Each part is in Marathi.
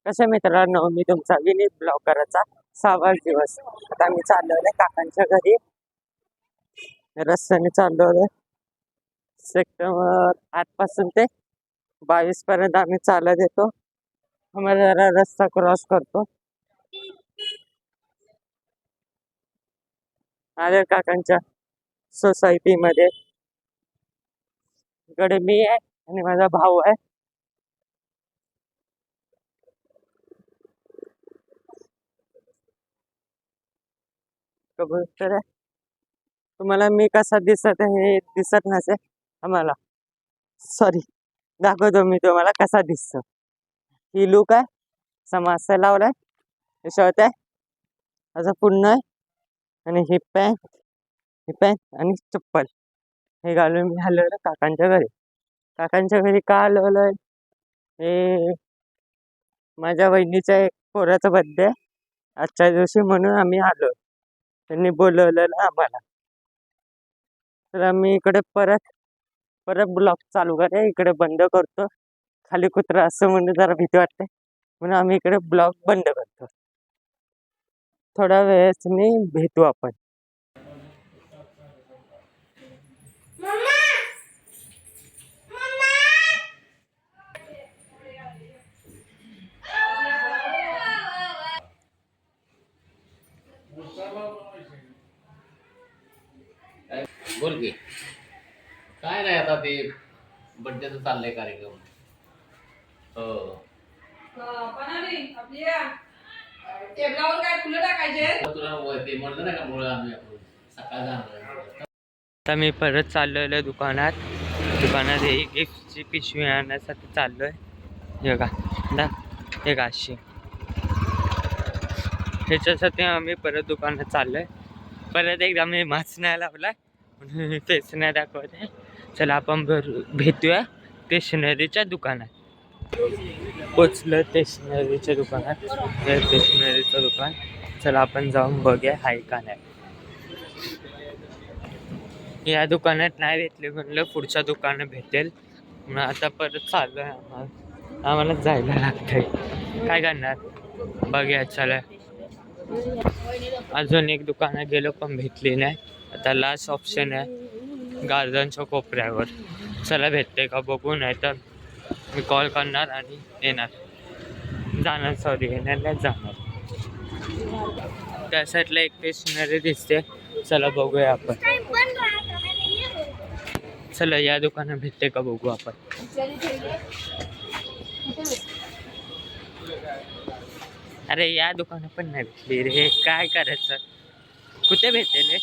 कशा मित्रांनो, मी तुमचा विनीत ब्लॉगरचा 6वा दिवस. आता मी चाललोय काकांच्या घरी. रस्त्याने चाललोय. सेक्टर 8 पासून ते 22 पर्यंत आम्ही चालत येतो. आम्ही जरा रस्ता क्रॉस करतो. माझ्या काकांच्या सोसायटीमध्ये इकडे मी आहे आणि माझा भाऊ आहे. कबूतर आहे. तुम्हाला मी कसा दिसत हे दिसत नसेल आम्हाला. सॉरी, दाखवतो मी तुम्हाला कसा दिसतो. ही लुक आहे, समासा लावलाय, हे शर्ट आहे, असं पूर्ण आहे आणि ही पॅन्ट आणि चप्पल हे घालून मी आलेलो काकांच्या घरी. काकांच्या घरी का आलेलो हे माझ्या वहिनीच्या एक पोराचा बर्थडे आजच्या दिवशी म्हणून आम्ही आलो. त्यांनी बोलवलेलं आम्हाला. तर आम्ही इकडे परत ब्लॉग चालू करूया. इकडे बंद करतो. खाली कुत्रा असं म्हणून जरा भीती वाटते म्हणून आम्ही इकडे ब्लॉग बंद करतो. थोड्या वेळेस मी भेटू आपण. बोल की काय नाही आता ते बड्डेचं चाललंय कार्यक्रम. हो टेबलावर काय फुलं टाकायचे? तुला ते म्हणलं नाही का मुळे आम्ही आपण सकाळ जाणार. आता मी परत चाललोय दुकानात एक गिफ्टची पिशवी आणण्यासाठी चाललोय. हे का अशी ह्याच्यासाठी आम्ही परत दुकानात चाललोय. परत एकदा मी मास्क नाही लावलाय म्हणून तेच नाही दाखवत आहे. चला आपण भेटूया स्टेशनरीच्या दुकानात. पोचलं स्टेशनरीच्या दुकानात. स्टेशनरीचं दुकान. चला आपण जाऊन बघूया हाय का नाही. या दुकानात नाही भेटले म्हणलं पुढच्या दुकानात भेटेल म्हणून आता परत चाललोय. आम्हाला जायला लागतंय. काय करणार बघूया. चला अजून एक दुकानात गेलो पण भेटली नाही. आता लास्ट ऑप्शन आहे गार्डनच्या कोपऱ्यावर. चला भेटते का बघू, नाही तर मी कॉल करणार आणि येणार नाही जाणार. त्या साईडला एक स्टेशनरी दिसते. चला बघूया आपण. चला या दुकानात भेटते का बघू आपण. अरे या दुकानात पण नाही भेटली रे. काय करायचं, कुठे भेटेल रे.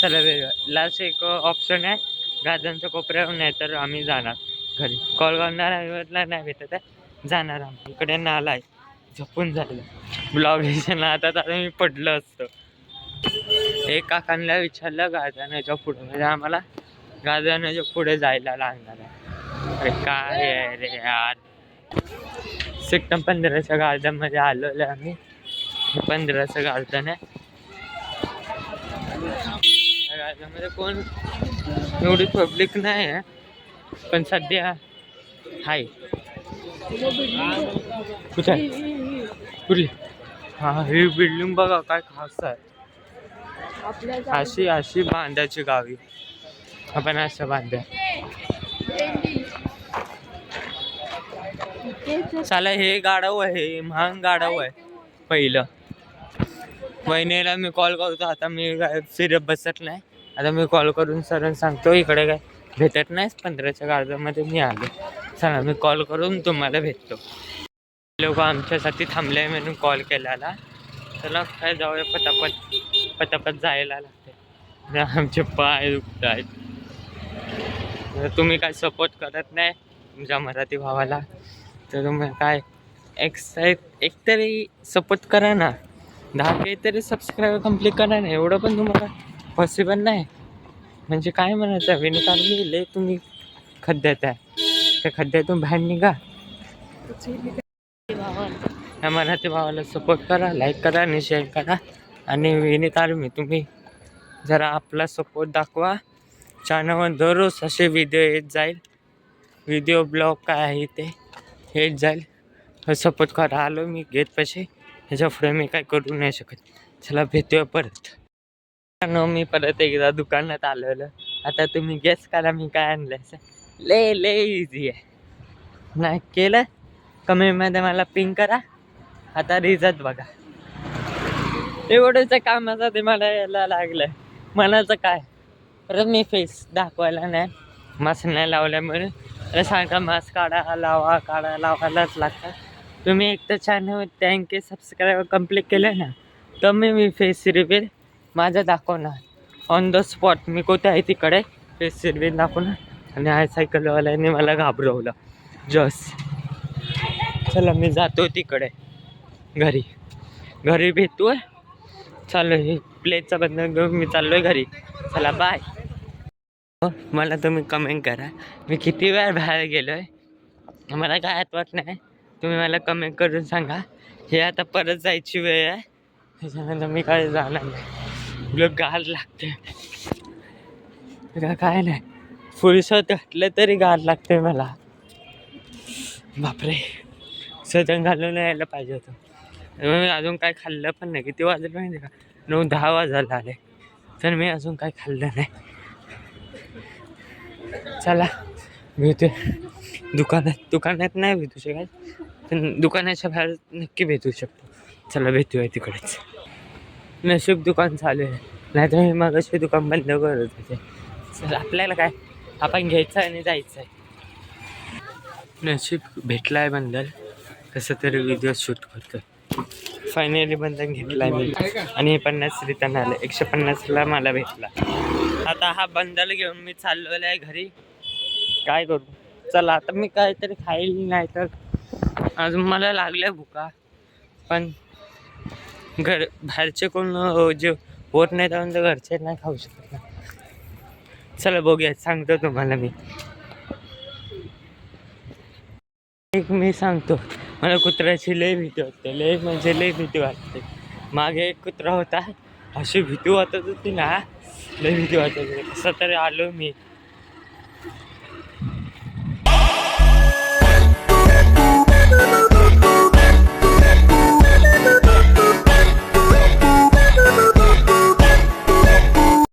चला लास्ट एक ऑप्शन आहे गार्डनच्या कोपऱ्यावर, नाही तर आम्ही जाणार घरी. कॉल करणार आहे, नाही भेटत आहे जाणार आम्ही. इकडे नाला आहे, झपून झालं ब्लॉग आता मी पडलं असतं. एक काकांना विचारलं गार्डनाच्या पुढे, म्हणजे आम्हाला गार्डनाच्या पुढे जायला लागणार आहे. अरे काय आहे रे यार. सेक्टर 15च्या गार्डनमध्ये आलेलो आम्ही. 15चं गार्डन आहे. गार्डनमध्ये कोण एवढी पब्लिक नाही आहे पण सध्या हाय. कुठली हा ही बिल्डिंग बघा काय खास आहे. अशी बांधायची गावी आपण असं बांध्या. चला हे गाढव आहे, महान गाढव आहे. पहिलं वहिनीला मी कॉल करतो. आता मी काय फिरत बसत नाही. आता मी कॉल करून सर सांगतो इकडे काय भेटत नाही 15च्या गार्डनमध्ये मी आलो. चला मी कॉल करून तुम्हाला भेटतो. लोक आमच्यासाठी थांबले म्हणून कॉल केलेला. चला काय जाऊया पटापट जायला लागते. आमचे पाय दुखत आहेत. तुम्ही काय सपोर्ट करत नाही तुमच्या मराठी भावाला तर तुम्ही काय एकतरी सपोर्ट करा ना. 10K तरी सबस्क्राईबर कंप्लीट करा ना. एवढं पण तुम्हाला पॉसिबल नाही. म्हणजे काय म्हणायचं विनिकाल लिहिले तुम्ही खड्ड्यात आहे, त्या खड्ड्यातून बाहेर निघा. त्या मराठी भावाला सपोर्ट करा, लाईक करा आणि शेअर करा. आणि विनीत आर्मी तुम्ही जरा आपला सपोर्ट दाखवा. चॅनलवर दररोज असे व्हिडिओ येत जाईल. व्हिडिओ ब्लॉग काय आहे ते येत जाईल. सपोर्ट करा आलो मी गेट पाशी. ह्याच्या पुढे मी काय करू नाही शकत. चला भेटूया परत. मी परत एकदा दुकानात आलेलो. आता तुम्ही गेस करा मी काय आणलं. ले इझी आहे. नाही केलं कमेंटमध्ये मला पिंग करा. आता रिझल्ट बघा. एवढंच कामासाठी मला यायला लागलं. मनाचं काय परत मी फेस दाखवायला नाही. मास्क नाही लावल्यामुळे अरे सांगा मास्क काढा लावायलाच लागतं. तुम्ही एक तर चॅनल 10K सबस्क्राईबर कंप्लीट केले ना तर मी फेस रिव्हील माझं दाखवणार ऑन द स्पॉट. मी कुठे आहे तिकडे फेस रिव्हील दाखवणार. आणि आय सायकलवाल्याने मला घाबरवलं चला मी जातो तिकडे घरी भेटतोय. चालू हे प्लेटचा बंद घेऊन मी चाललोय घरी. चला बाय. मला तुम्ही कमेंट करा मी किती वेळ बाहेर गेलो आहे. मला काय आठवत नाही. तुम्ही मला कमेंट करून सांगा. हे आता परत जायची वेळ आहे. त्याच्यानंतर मी काय जाणार नाही. लोक गार लागते काय नाही. फुलसत घातलं तरी गार लागते मला. बापरे सजन घालून यायला पाहिजे होतं. मी अजून काय खाल्लं पण नाही. किती वाजले माहिती का 9-10 वाजायला आले. तर मी अजून काय खाल्लं नाही. चला भेटू दुकानात नाही भेटू शकत पण दुकानाच्या बाहेर नक्की भेटू शकतो. चला भेटूया तिकडेच. नशीब दुकान चालू आहे नाही तर मी मग असे दुकान बंद करत होते. चला आपल्याला काय आपण घ्यायचं आणि जायचं आहे. नशीब भेटला आहे बंडल. कसं तरी व्हिडिओ शूट करतो. फायनली बंधन घेतला मी आणि 50 रिटर्न आलं. 150ला मला भेटला. आता हा बंडल घेऊन मी चाललेलो आहे घरी. काय करू चला आता मी काहीतरी खाईल नाही तर अजून मला लागल्या भुका. पण बाहेरचे कोण जे होत नाही त्यानंतर घरचे नाही खाऊ शकत ना. चला बघूया सांगतो तुम्हाला मी. मी सांगतो मला कुत्र्याची लय भीती वाटते. लय भीती वाटते. मागे एक कुत्रा होता अशी भीती वाटत होती ना लय भीती वाटत होती. कसं तरी आलो मी